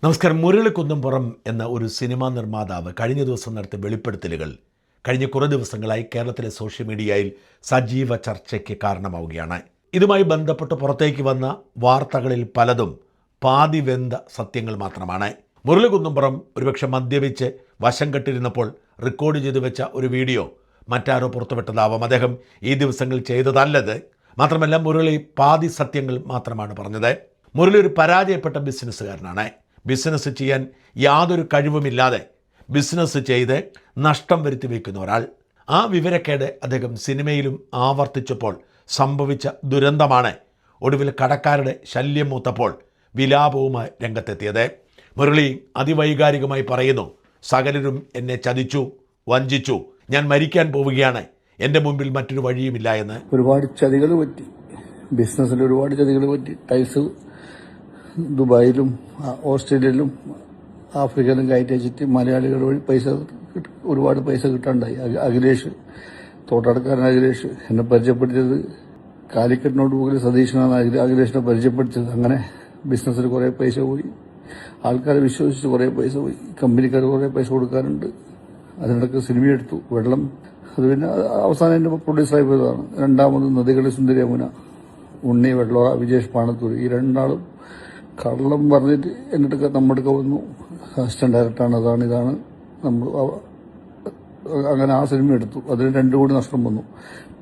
നമസ്കാരം. മുരളിക്കുന്നുംപുറം എന്ന ഒരു സിനിമാ നിർമ്മാതാവ് കഴിഞ്ഞ ദിവസം നടത്തിയ വെളിപ്പെടുത്തലുകൾ കഴിഞ്ഞ കുറേ ദിവസങ്ങളായി കേരളത്തിലെ സോഷ്യൽ മീഡിയയിൽ സജീവ ചർച്ചയ്ക്ക് കാരണമാവുകയാണ്. ഇതുമായി ബന്ധപ്പെട്ട് പുറത്തേക്ക് വന്ന വാർത്തകളിൽ പലതും പാതി വെന്ത സത്യങ്ങൾ മാത്രമാണ്. മുരളിക്കുന്നുംപുറം ഒരുപക്ഷെ മദ്യപിച്ച് വശം കെട്ടിരുന്നപ്പോൾ റെക്കോർഡ് ചെയ്തു വെച്ച ഒരു വീഡിയോ മറ്റാരോ പുറത്തുവിട്ടതാവാം. അദ്ദേഹം ഈ ദിവസങ്ങൾ ചെയ്തതല്ലത്. മാത്രമല്ല, മുരളി പാതി സത്യങ്ങൾ മാത്രമാണ് പറഞ്ഞത്. മുരളി ഒരു പരാജയപ്പെട്ട ബിസിനസ്സുകാരനാണ്. ബിസിനസ് ചെയ്യാൻ യാതൊരു കഴിവുമില്ലാതെ ബിസിനസ് ചെയ്ത് നഷ്ടം വരുത്തി വയ്ക്കുന്ന ഒരാൾ. ആ വിവരക്കേട് അദ്ദേഹം സിനിമയിലും ആവർത്തിച്ചപ്പോൾ സംഭവിച്ച ദുരന്തമാണ് ഒടുവിൽ കടക്കാരുടെ ശല്യം മൂത്തപ്പോൾ വിലാപവുമായി രംഗത്തെത്തിയത്. മുരളി അതിവൈകാരികമായി പറയുന്നു, സകലരും എന്നെ ചതിച്ചു, വഞ്ചിച്ചു, ഞാൻ മരിക്കാൻ പോവുകയാണ്, എൻ്റെ മുമ്പിൽ മറ്റൊരു വഴിയുമില്ല എന്ന്. ഒരുപാട് ചതികൾ പറ്റി, ബിസിനസ്സിൽ ഒരുപാട് ചതികൾ പറ്റി. ടൈൽസ് ദുബായിലും ഓസ്ട്രേലിയയിലും ആഫ്രിക്കയിലും കയറ്റി വെച്ചിട്ട് മലയാളികൾ വഴി ഒരുപാട് പൈസ കിട്ടാണ്ടായി. അഖിലേഷ്, തോട്ടടക്കാരൻ അഖിലേഷ് എന്നെ പരിചയപ്പെടുത്തിയത് കാലിക്കറ്റിനോട് പോകൽ സതീശനാണ് അഖിലേഷിനെ പരിചയപ്പെടുത്തിയത്. അങ്ങനെ ബിസിനസ്സിൽ കുറേ പൈസ പോയി, ആൾക്കാരെ വിശ്വസിച്ച് കുറേ പൈസ പോയി, കമ്പനിക്കാർ കുറേ പൈസ കൊടുക്കാറുണ്ട്. അതിനിടയ്ക്ക് സിനിമ എടുത്തു, വെള്ളം. അത് പിന്നെ അവസാനം എൻ്റെ പ്രൊഡ്യൂസറായി പോയതാണ്. രണ്ടാമത് നദികളി സുന്ദരി യമുന, ഉണ്ണി വെള്ളോറ, വിജേഷ് പാണത്തൂർ, ഈ രണ്ടാളും കള്ളം പറഞ്ഞിട്ട് എന്നിട്ട് നമ്മുടെ വന്നു. അസിസ്റ്റന്റ് ഡയറക്ടറാണ്, അതാണ് ഇതാണ്. നമ്മൾ അങ്ങനെ ആ സിനിമ എടുത്തു. അതിന് 2 കോടി നഷ്ടം വന്നു.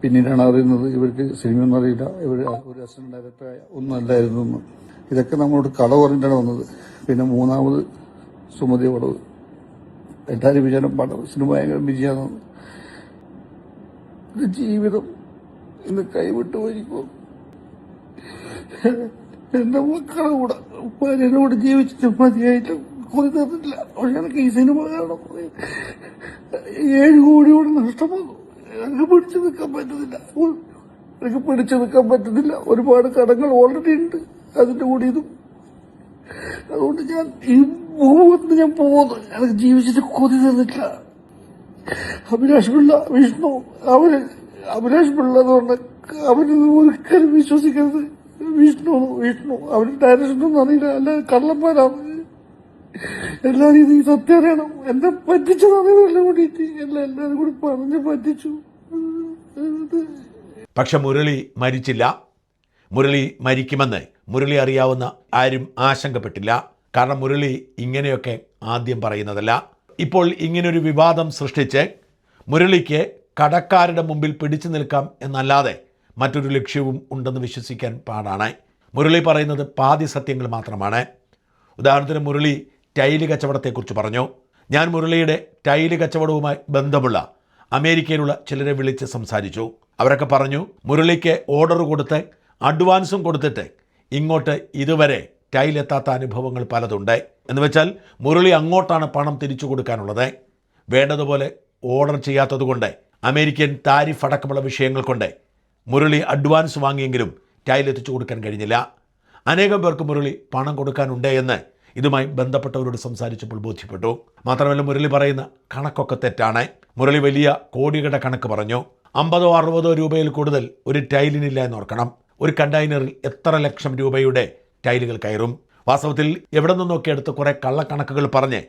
പിന്നീടാണ് അറിയുന്നത് ഇവർക്ക് സിനിമയൊന്നും അറിയില്ല, ഇവർ ഒരു അസിസ്റ്റന്റ് ഡയറക്ടറായ ഒന്നും അല്ലായിരുന്നു എന്ന്. ഇതൊക്കെ നമ്മളോട് കട പറഞ്ഞിട്ടാണ് വന്നത്. പിന്നെ മൂന്നാമത് സുമതി വളവ്, എല്ലാവരും വിചാരം പടം സിനിമ ഭയങ്കര വിജയമാണ്. ജീവിതം ഇന്ന് കൈവിട്ടു പോയിരിക്കും. എന്റെ മക്കളെ കൂടെ ഭാര്യനോട് ജീവിച്ചിട്ട് മതിയായിട്ട് കൊതി തന്നില്ല. പക്ഷെ എനിക്ക് ഈ സിനിമ കാരണം 7 കോടിയോട് നഷ്ടമാകും. എനിക്ക് പിടിച്ചു നിൽക്കാൻ പറ്റുന്നില്ല. ഒരുപാട് കടങ്ങൾ ഓൾറെഡി ഉണ്ട്, അതിന്റെ കൂടി ഇതും. അതുകൊണ്ട് ഞാൻ ഈ ഭൂമത്തിന് ഞാൻ പോകുന്നു. എനിക്ക് ജീവിച്ചിട്ട് കൊതി തന്നില്ല. അഭിലാഷ് പിള്ള, വിഷ്ണു, അഭിലാഷ് പിള്ള എന്ന് പറഞ്ഞ അവരൊന്നും ഒരിക്കലും വിശ്വസിക്കരുത്. വിഷ്ണു അവരുടെ ഡയറക്ഷനൊന്നും അറിയില്ല, അല്ല കള്ളന്മാരാണ്. എല്ലാവരും ഇത് ഈ സത്യം അറിയണം. എന്നെ പറ്റിച്ചതെല്ലാം കൂടിയിട്ട് എല്ലാവരും കൂടി പറഞ്ഞ് പറ്റിച്ചു. പക്ഷെ മുരളി മരിച്ചില്ല. മുരളി മരിക്കുമെന്ന് മുരളി അറിയാവുന്ന ആരും ആശങ്കപ്പെട്ടില്ല. കാരണം മുരളി ഇങ്ങനെയൊക്കെ ആദ്യം പറയുന്നതല്ല. ഇപ്പോൾ ഇങ്ങനൊരു വിവാദം സൃഷ്ടിച്ച് മുരളിക്ക് കടക്കാരുടെ മുമ്പിൽ പിടിച്ചു നിൽക്കാം എന്നല്ലാതെ മറ്റൊരു ലക്ഷ്യവും ഉണ്ടെന്ന് വിശ്വസിക്കാൻ പാടാണ്. മുരളി പറയുന്നത് പാതി സത്യങ്ങൾ മാത്രമാണ്. ഉദാഹരണത്തിന് മുരളി ടൈല് കച്ചവടത്തെക്കുറിച്ച് പറഞ്ഞു. ഞാൻ മുരളിയുടെ ടൈല് കച്ചവടവുമായി ബന്ധമുള്ള അമേരിക്കയിലുള്ള ചിലരെ വിളിച്ച് സംസാരിച്ചു. അവരൊക്കെ പറഞ്ഞു, മുരളിക്ക് ഓർഡർ കൊടുത്ത് അഡ്വാൻസും കൊടുത്തിട്ട് ഇങ്ങോട്ട് ഇതുവരെ ടൈലെത്താത്ത അനുഭവങ്ങൾ പലതുണ്ട്. എന്ന് വെച്ചാൽ മുരളി അങ്ങോട്ടാണ് പണം തിരിച്ചു കൊടുക്കാനുള്ളത്. വേണ്ടതുപോലെ ഓർഡർ ചെയ്യാത്തതുകൊണ്ട് അമേരിക്കൻ താരിഫ് അടക്കമുള്ള വിഷയങ്ങൾ കൊണ്ട് മുരളി അഡ്വാൻസ് വാങ്ങിയെങ്കിലും ടൈൽ എത്തിച്ചു കൊടുക്കാൻ കഴിഞ്ഞില്ല. അനേകം പേർക്ക് മുരളി പണം കൊടുക്കാനുണ്ട് എന്ന് ഇതുമായി ബന്ധപ്പെട്ടവരോട് സംസാരിച്ചപ്പോൾ ബോധ്യപ്പെട്ടു. മാത്രമല്ല, മുരളി പറയുന്ന കണക്കൊക്കെ തെറ്റാണ്. മുരളി വലിയ കോടികളുടെ കണക്ക് പറഞ്ഞു. 50-60 രൂപയിൽ കൂടുതൽ ഒരു ടൈലിനില്ല എന്നോർക്കണം. ഒരു കണ്ടെയ്നറിൽ എത്ര ലക്ഷം രൂപയുടെ ടൈലുകൾ കയറും. വാസ്തവത്തിൽ എവിടെ നിന്നൊക്കെ എടുത്ത് കുറേ കള്ളക്കണക്കുകൾ പറഞ്ഞ്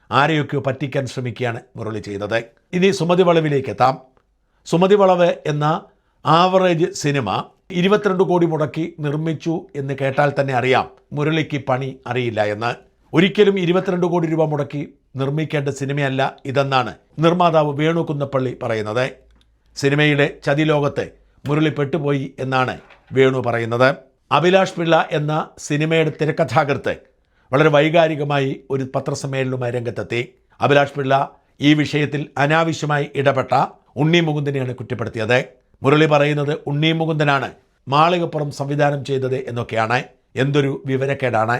ആരെയൊക്കെയോ പറ്റിക്കാൻ ശ്രമിക്കുകയാണ് മുരളി ചെയ്തത്. ഇനി സുമതി വളവിലേക്ക് എത്താം. സുമതി വളവ് എന്ന ആവറേജ് സിനിമ 22 കോടി മുടക്കി നിർമ്മിച്ചു എന്ന് കേട്ടാൽ തന്നെ അറിയാം മുരളിക്ക് പണി അറിയില്ല എന്ന്. ഒരിക്കലും 22 കോടി രൂപ മുടക്കി നിർമ്മിക്കേണ്ട സിനിമയല്ല ഇതെന്നാണ് നിർമ്മാതാവ് വേണു കുന്നപ്പള്ളി പറയുന്നത്. സിനിമയുടെ ചതിലോകത്ത് മുരളി പെട്ടുപോയി എന്നാണ് വേണു പറയുന്നത്. അഭിലാഷ് പിള്ള എന്ന സിനിമയുടെ തിരക്കഥാകൃത്ത് വളരെ വൈകാരികമായി ഒരു പത്രസമ്മേളനവുമായി രംഗത്തെത്തി. അഭിലാഷ് പിള്ള ഈ വിഷയത്തിൽ അനാവശ്യമായി ഇടപെട്ട ഉണ്ണി മുകുന്ദനെയാണ് കുറ്റപ്പെടുത്തിയത്. മുരളി പറയുന്നത് ഉണ്ണി മുകുന്ദനാണ് മാളികപ്പുറം സംവിധാനം ചെയ്തത് എന്നൊക്കെയാണ്. എന്തൊരു വിവരക്കേടാണ്.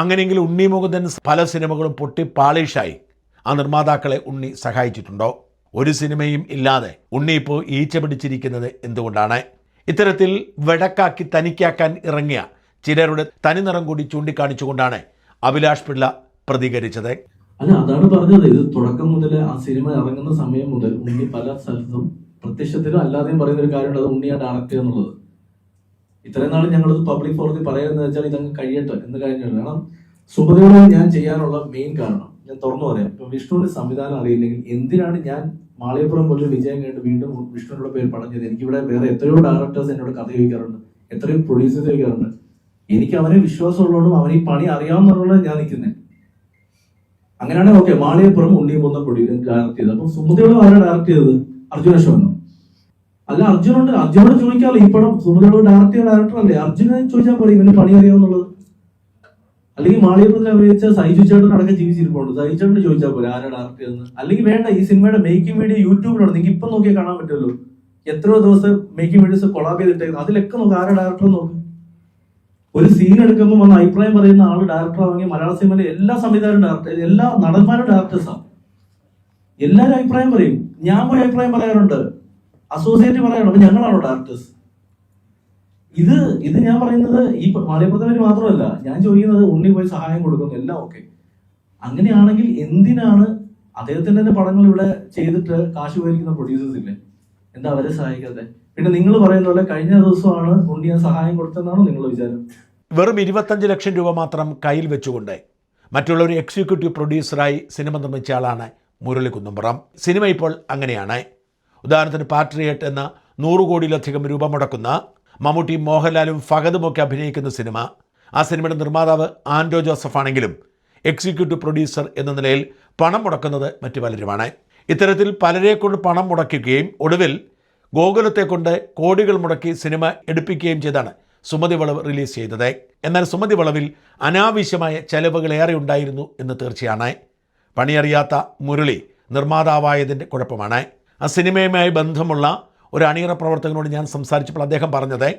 അങ്ങനെയെങ്കിൽ ഉണ്ണി മുകുന്ദൻ പല സിനിമകളും പൊട്ടി പാളിഷായി ആ നിർമ്മാതാക്കളെ ഉണ്ണി സഹായിച്ചിട്ടുണ്ടോ? ഒരു സിനിമയും ഇല്ലാതെ ഉണ്ണി ഇപ്പോൾ ഈച്ച പിടിച്ചിരിക്കുന്നത് എന്തുകൊണ്ടാണ്? ഇത്തരത്തിൽ വെടക്കാക്കി തനിക്കാക്കാൻ ഇറങ്ങിയ ചിലരുടെ തനിനിറം കൂടി ചൂണ്ടിക്കാണിച്ചുകൊണ്ടാണ് അഭിലാഷ് പിള്ള പ്രതികരിച്ചത്. അല്ല, അതാണ് പറഞ്ഞത്. ഇത് തുടക്കം മുതൽ ആ സിനിമ ഇറങ്ങുന്ന സമയം മുതൽ ഉണ്ണി പല സ്ഥലത്തും പ്രത്യക്ഷത്തിലും അല്ലാതെയും പറയുന്ന ഒരു കാര്യമുണ്ട്, അത് ഉണ്ണിയാണ് ഡയറക്റ്റ് എന്നുള്ളത്. ഇത്രയും നാൾ ഞങ്ങളത് പബ്ലിക് ഫോറത്തിൽ പറയുന്നത് വെച്ചാൽ ഇതങ്ങ് കഴിയട്ടെ എന്ന് കഴിഞ്ഞിട്ട്. കാരണം സുമതിയോട് ഞാൻ ചെയ്യാനുള്ള മെയിൻ കാരണം ഞാൻ തുറന്നു പറയാം. ഇപ്പൊ വിഷ്ണുവിന്റെ സംവിധാനം അറിയില്ലെങ്കിൽ എന്തിനാണ് ഞാൻ മാളികപ്പുറം പോലൊരു വിജയം കണ്ട് വീണ്ടും വിഷ്ണുവിനോട് പേര് പടം ചെയ്ത്? എനിക്കിവിടെ വേറെ എത്രയോ ഡയറക്ടേഴ്സ് എന്നോട് കഥ ചോദിക്കാറുണ്ട്, എത്രയോ പ്രൊഡ്യൂസേഴ്സ് ചോദിക്കാറുണ്ട്. എനിക്ക് അവനെ വിശ്വാസമുള്ളതുകൊണ്ടും അവന് ഈ പണി അറിയാവുന്നതുകൊണ്ടാണ് ഞാൻ നിൽക്കുന്നത്. അങ്ങനെയാണെങ്കിൽ ഓക്കെ, മാളികപ്പുറം ഉണ്ണിയും പോകുന്ന പ്രൊഡ്യൂസർ ഡയറക്ട് ചെയ്തത്. അപ്പൊ സുമതിയോട് ആരാണ് ഡയറക്ട് ചെയ്തത്? അർജുന അശോകനോ? അല്ല, അർജുനോട് ചോദിക്കാമല്ലോ. ഈ പടം സുമതിയോട് ഡയറക്ട് ചെയ്ത ഡയറക്ടർ അല്ലേ? അർജുനെ ചോദിച്ചാൽ പോലെ ഇവന് പണി അറിയാവുന്നുള്ളത്. അല്ലെങ്കിൽ മാളികപ്പുറത്തിൽ അഭിനയിച്ച സൈജു ചേട്ടൻ അടക്കം ജീവിച്ചിരിപ്പുണ്ട്, സൈജു ചേട്ടന് ചോദിച്ചാൽ പോലെ ആരാ ഡയറക്ട് ചെയ്തെന്ന്. അല്ലെങ്കിൽ വേണ്ട, ഈ സിനിമയുടെ മേക്കിംഗ് വീഡിയോ യൂട്യൂബിലാണ്, നിങ്ങൾക്ക് ഇപ്പം നോക്കിയാൽ കാണാൻ പറ്റുമല്ലോ. എത്രയോ ദിവസം മേക്കിംഗ് വീഡിയോസ് കൊളാബ് ചെയ്തിട്ടേക്കുന്നത്, അതിലൊക്കെ നോക്ക് ആരാ ഡയറക്ടർ നോക്ക്. ഒരു സീൻ എടുക്കുമ്പോൾ വന്ന് അഭിപ്രായം പറയുന്ന ആള് ഡയറക്ടർ ആണെങ്കിൽ മലയാള സിനിമയിലെ എല്ലാ സംവിധാനം ഡയറക്ടർ, എല്ലാ നടന്മാരും ഡയറക്ടേഴ്സാണ്. എല്ലാവരും അഭിപ്രായം പറയും. ഞാൻ പോയി അഭിപ്രായം പറയാറുണ്ട്, അസോസിയേറ്റ് പറയാറുണ്ട്. അപ്പൊ ഞങ്ങളാണോ ഡയറക്ടേഴ്സ്? ഇത് ഞാൻ പറയുന്നത് ഈ മാളികപ്പുറത്തെ മാത്രമല്ല, ഞാൻ ചോദിക്കുന്നത് ഉണ്ണി പോയി സഹായം കൊടുക്കുന്നു, എല്ലാം ഓക്കെ. അങ്ങനെയാണെങ്കിൽ എന്തിനാണ് അദ്ദേഹത്തിന്റെ തന്നെ പടങ്ങൾ ഇവിടെ ചെയ്തിട്ട് കാശ് ഉപയോഗിക്കുന്ന പ്രൊഡ്യൂസേഴ്സ് ഇല്ലേ, എന്താ അവരെ സഹായിക്കാതെ? പിന്നെ നിങ്ങൾ പറയുന്ന പോലെ കഴിഞ്ഞ ദിവസമാണ് ഉണ്ണി ആ സഹായം കൊടുത്തതെന്നാണോ നിങ്ങളുടെ വിചാരം? വെറും 25 ലക്ഷം രൂപ മാത്രം കയ്യിൽ വെച്ചുകൊണ്ട് മറ്റുള്ള ഒരു എക്സിക്യൂട്ടീവ് പ്രൊഡ്യൂസറായി സിനിമ നിർമ്മിച്ച ആളാണ് മുരളി കുന്നുംപുറം. സിനിമ ഇപ്പോൾ അങ്ങനെയാണ്. ഉദാഹരണത്തിന് പാട്രിയറ്റ് എന്ന 100 കോടിയിലധികം രൂപ മുടക്കുന്ന മമ്മൂട്ടിയും മോഹൻലാലും ഫഹദുമൊക്കെ അഭിനയിക്കുന്ന സിനിമ, ആ സിനിമയുടെ നിർമ്മാതാവ് ആൻഡോ ജോസഫ് ആണെങ്കിലും എക്സിക്യൂട്ടീവ് പ്രൊഡ്യൂസർ എന്ന നിലയിൽ പണം മുടക്കുന്നത് മറ്റു പലരുമാണ്. ഇത്തരത്തിൽ പലരെ കൊണ്ട് പണം മുടക്കുകയും ഒടുവിൽ ഗോകുലത്തെ കൊണ്ട് കോടികൾ മുടക്കി സിനിമ എടുപ്പിക്കുകയും ചെയ്താണ് സുമതി വളവ് റിലീസ് ചെയ്തത്. എന്നാൽ സുമതി വളവിൽ അനാവശ്യമായ ചെലവുകൾ ഏറെ ഉണ്ടായിരുന്നു എന്ന് തീർച്ചയാണ്. പണിയറിയാത്ത മുരളി നിർമ്മാതാവായതിൻ്റെ കുഴപ്പമാണ്. ആ സിനിമയുമായി ബന്ധമുള്ള ഒരു അണിയറ പ്രവർത്തകനോട് ഞാൻ സംസാരിച്ചപ്പോൾ അദ്ദേഹം പറഞ്ഞത്,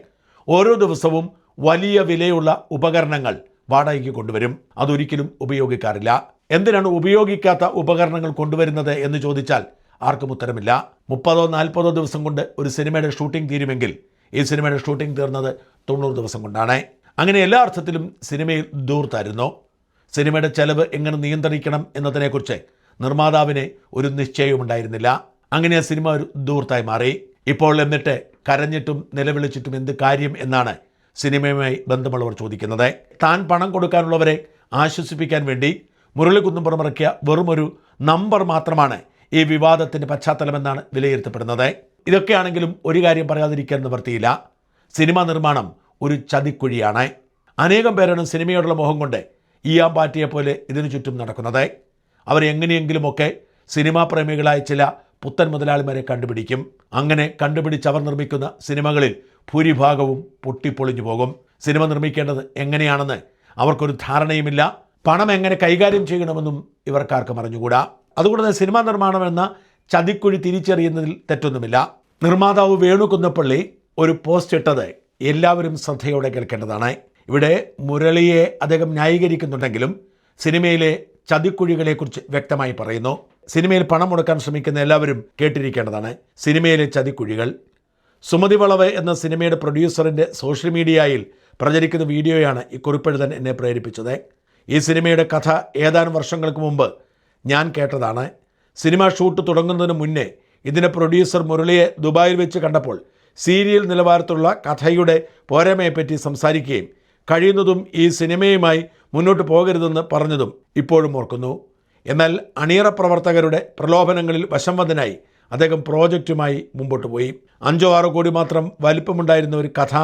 ഓരോ ദിവസവും വലിയ വിലയുള്ള ഉപകരണങ്ങൾ വാടകയ്ക്ക് കൊണ്ടുവരും, അതൊരിക്കലും ഉപയോഗിക്കാറില്ല. എന്തിനാണ് ഉപയോഗിക്കാത്ത ഉപകരണങ്ങൾ കൊണ്ടുവരുന്നത് എന്ന് ചോദിച്ചാൽ ആർക്കും ഉത്തരമില്ല. 30-40 ദിവസം കൊണ്ട് ഒരു സിനിമയുടെ ഷൂട്ടിംഗ് തീരുമെങ്കിൽ ഈ സിനിമയുടെ ഷൂട്ടിംഗ് തീർന്നത് 90 ദിവസം കൊണ്ടാണ്. അങ്ങനെ എല്ലാ അർത്ഥത്തിലും സിനിമയിൽ ദൂർത്തായിരുന്നു. സിനിമയുടെ ചെലവ് എങ്ങനെ നിയന്ത്രിക്കണം എന്നതിനെക്കുറിച്ച് നിർമ്മാതാവിന് ഒരു നിശ്ചയവുമുണ്ടായിരുന്നില്ല. അങ്ങനെ ആ സിനിമ ഒരു ദൂർത്തായി മാറി. ഇപ്പോൾ എന്നിട്ട് കരഞ്ഞിട്ടും നിലവിളിച്ചിട്ടും എന്ത് കാര്യം എന്നാണ് സിനിമയുമായി ബന്ധമുള്ളവർ ചോദിക്കുന്നത്. താൻ പണം കൊടുക്കാനുള്ളവരെ ആശ്വസിപ്പിക്കാൻ വേണ്ടി മുരളി കുന്നുംപുറം ഇറക്കിയ വെറുമൊരു നമ്പർ മാത്രമാണ് ഈ വിവാദത്തിൻ്റെ പശ്ചാത്തലമെന്നാണ് വിലയിരുത്തപ്പെടുന്നത്. ഇതൊക്കെയാണെങ്കിലും ഒരു കാര്യം പറയാതിരിക്കാൻ നിവർത്തിയില്ല. സിനിമാ നിർമ്മാണം ഒരു ചതിക്കുഴിയാണ്. അനേകം പേരാണ് സിനിമയോടുള്ള മോഹം കൊണ്ട് ഈയാമ്പാറ്റിയെ പോലെ ഇതിനു ചുറ്റും നടക്കുന്നത്. അവരെങ്ങനെയെങ്കിലുമൊക്കെ സിനിമാ പ്രേമികളായ ചില പുത്തൻ മുതലാളിമാരെ കണ്ടുപിടിക്കും. അങ്ങനെ കണ്ടുപിടിച്ചവർ നിർമ്മിക്കുന്ന സിനിമകളിൽ ഭൂരിഭാഗവും പൊട്ടിപ്പൊളിഞ്ഞു പോകും. സിനിമ നിർമ്മിക്കേണ്ടത് എങ്ങനെയാണെന്ന് അവർക്കൊരു ധാരണയുമില്ല. പണം എങ്ങനെ കൈകാര്യം ചെയ്യണമെന്നും ഇവർക്കാർക്കും അറിഞ്ഞുകൂടാ. അതുകൊണ്ട് തന്നെ സിനിമാ നിർമ്മാണം എന്ന ചതിക്കുഴി തിരിച്ചറിയുന്നതിൽ തെറ്റൊന്നുമില്ല. നിർമ്മാതാവ് വേണു കുന്നപ്പള്ളി ഒരു പോസ്റ്റ് ഇട്ടത് എല്ലാവരും ശ്രദ്ധയോടെ കേൾക്കേണ്ടതാണ്. ഇവിടെ മുരളിയെ അദ്ദേഹം ന്യായീകരിക്കുന്നുണ്ടെങ്കിലും സിനിമയിലെ ചതിക്കുഴികളെക്കുറിച്ച് വ്യക്തമായി പറയുന്നു. സിനിമയിൽ പണം മുടക്കാൻ ശ്രമിക്കുന്ന എല്ലാവരും കേട്ടിരിക്കേണ്ടതാണ് സിനിമയിലെ ചതിക്കുഴികൾ. സുമതി വളവ് എന്ന സിനിമയുടെ പ്രൊഡ്യൂസറിൻ്റെ സോഷ്യൽ മീഡിയയിൽ പ്രചരിക്കുന്ന വീഡിയോയാണ് ഈ കുറിപ്പെഴുതാൻ എന്നെ പ്രേരിപ്പിച്ചത്. ഈ സിനിമയുടെ കഥ ഏതാനും വർഷങ്ങൾക്ക് മുമ്പ് ഞാൻ കേട്ടതാണ്. സിനിമ ഷൂട്ട് തുടങ്ങുന്നതിന് മുന്നേ ഇതിൻ്റെ പ്രൊഡ്യൂസർ മുരളിയെ ദുബായിൽ വെച്ച് കണ്ടപ്പോൾ സീരിയൽ നിലവാരത്തിലുള്ള കഥയുടെ പോരായ്മയെപ്പറ്റി സംസാരിക്കുകയും കഴിയുന്നതും ഈ സിനിമയുമായി മുന്നോട്ട് പോകരുതെന്ന് പറഞ്ഞതും ഇപ്പോഴും ഓർക്കുന്നു. എന്നാൽ അണിയറ പ്രവർത്തകരുടെ പ്രലോഭനങ്ങളിൽ വശംവദനായി അദ്ദേഹം പ്രോജക്റ്റുമായി മുമ്പോട്ട് പോയി. 5-6 കോടി മാത്രം വലിപ്പമുണ്ടായിരുന്ന ഒരു കഥ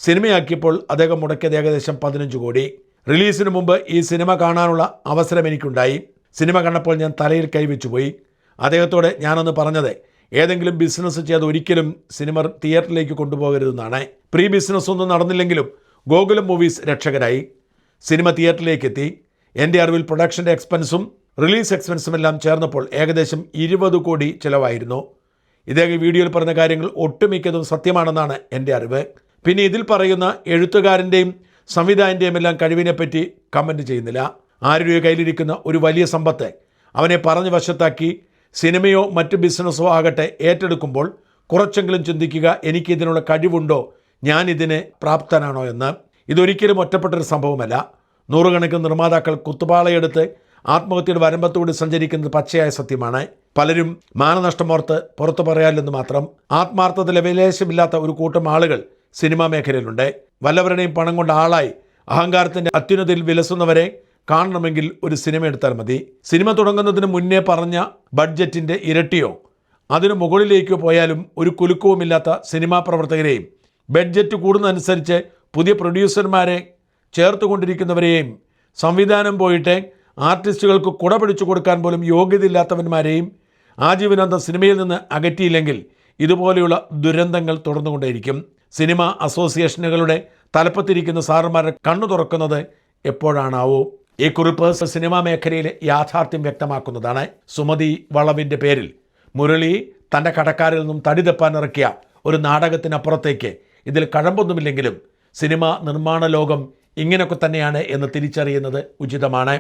സിനിമയാക്കിയപ്പോൾ അദ്ദേഹം മുടക്കിയത് ഏകദേശം 15 കോടി. റിലീസിന് മുമ്പ് ഈ സിനിമ കാണാനുള്ള അവസരം എനിക്കുണ്ടായി. സിനിമ കണ്ടപ്പോൾ ഞാൻ തലയിൽ കൈവച്ചുപോയി. അദ്ദേഹത്തോട് ഞാനൊന്ന് പറഞ്ഞത്, ഏതെങ്കിലും ബിസിനസ് ചെയ്ത് ഒരിക്കലും സിനിമ തിയേറ്ററിലേക്ക് കൊണ്ടുപോകരുതെന്നാണ്. പ്രീ ബിസിനസ് ഒന്നും നടന്നില്ലെങ്കിലും ഗോകുലം മൂവീസ് രക്ഷകരായി. സിനിമ തിയേറ്ററിലേക്ക് എത്തി. എൻ്റെ അറിവിൽ പ്രൊഡക്ഷൻ്റെ എക്സ്പെൻസും റിലീസ് എക്സ്പെൻസും എല്ലാം ചേർന്നപ്പോൾ ഏകദേശം 20 കോടി ചിലവായിരുന്നു. ഇദ്ദേഹം വീഡിയോയിൽ പറഞ്ഞ കാര്യങ്ങൾ ഒട്ടുമിക്കതും സത്യമാണെന്നാണ് എൻ്റെ അറിവ്. പിന്നെ ഇതിൽ പറയുന്ന എഴുത്തുകാരൻ്റെയും സംവിധായകൻ്റെയും എല്ലാം കഴിവിനെപ്പറ്റി കമൻറ്റ് ചെയ്യുന്നില്ല. ആരുടെ കയ്യിലിരിക്കുന്ന ഒരു വലിയ സമ്പത്ത് അവനെ പറഞ്ഞ് വശത്താക്കി സിനിമയോ മറ്റ് ബിസിനസ്സോ ആകട്ടെ ഏറ്റെടുക്കുമ്പോൾ കുറച്ചെങ്കിലും ചിന്തിക്കുക, എനിക്കിതിനുള്ള കഴിവുണ്ടോ, ഞാനിതിന് പ്രാപ്തനാണോ എന്ന്. ഇതൊരിക്കലും ഒറ്റപ്പെട്ടൊരു സംഭവമല്ല. നൂറുകണക്കിന് നിർമ്മാതാക്കൾ കുത്തുപാളയെടുത്ത് ആത്മഹത്യയുടെ വരമ്പത്തുകൂടി സഞ്ചരിക്കുന്നത് പച്ചയായ സത്യമാണ്. പലരും മാനനഷ്ടമോർത്ത് പുറത്തു പറയാനില്ലെന്ന് മാത്രം. ആത്മാർത്ഥത ലെവലേശമില്ലാത്ത ഒരു കൂട്ടം ആളുകൾ സിനിമാ മേഖലയിലുണ്ട്. വല്ലവരുടെയും പണം കൊണ്ട് ആളായി അഹങ്കാരത്തിൻ്റെ അത്യുന്നതിൽ വിലസുന്നവരെ കാണണമെങ്കിൽ ഒരു സിനിമ എടുത്താൽ മതി. സിനിമ തുടങ്ങുന്നതിന് മുന്നേ പറഞ്ഞ ബഡ്ജറ്റിൻ്റെ ഇരട്ടിയോ അതിനു മുകളിലേക്കോ പോയാലും ഒരു കുലുക്കവുമില്ലാത്ത സിനിമാ പ്രവർത്തകരെയും ബഡ്ജറ്റ് കൂടുന്നതനുസരിച്ച് പുതിയ പ്രൊഡ്യൂസർമാരെ ചേർത്തുകൊണ്ടിരിക്കുന്നവരെയും സംവിധാനം പോയിട്ട് ആർട്ടിസ്റ്റുകൾക്ക് കുട പിടിച്ചു കൊടുക്കാൻ പോലും യോഗ്യതയില്ലാത്തവന്മാരെയും ആജീവനാന്തം സിനിമയിൽ നിന്ന് അകറ്റിയില്ലെങ്കിൽ ഇതുപോലെയുള്ള ദുരന്തങ്ങൾ തുടർന്നുകൊണ്ടേയിരിക്കും. സിനിമ അസോസിയേഷനുകളുടെ തലപ്പത്തിരിക്കുന്ന സാറുമാരെ കണ്ണു തുറക്കുന്നത് എപ്പോഴാണാവോ? ഈ കുറിപ്പ് സിനിമാ മേഖലയിലെ യാഥാർത്ഥ്യം വ്യക്തമാക്കുന്നതാണ്. സുമതി വളവിൻ്റെ പേരിൽ മുരളി തൻ്റെ കടക്കാരിൽ നിന്നും തടി തപ്പാൻ ഇറക്കിയ ഒരു നാടകത്തിനപ്പുറത്തേക്ക് ഇതിൽ കഴമ്പൊന്നുമില്ലെങ്കിലും സിനിമ നിർമ്മാണ ലോകം ഇങ്ങനെയൊക്കെ തന്നെയാണ് എന്ന് തിരിച്ചറിയുന്നത് ഉചിതമാണ്.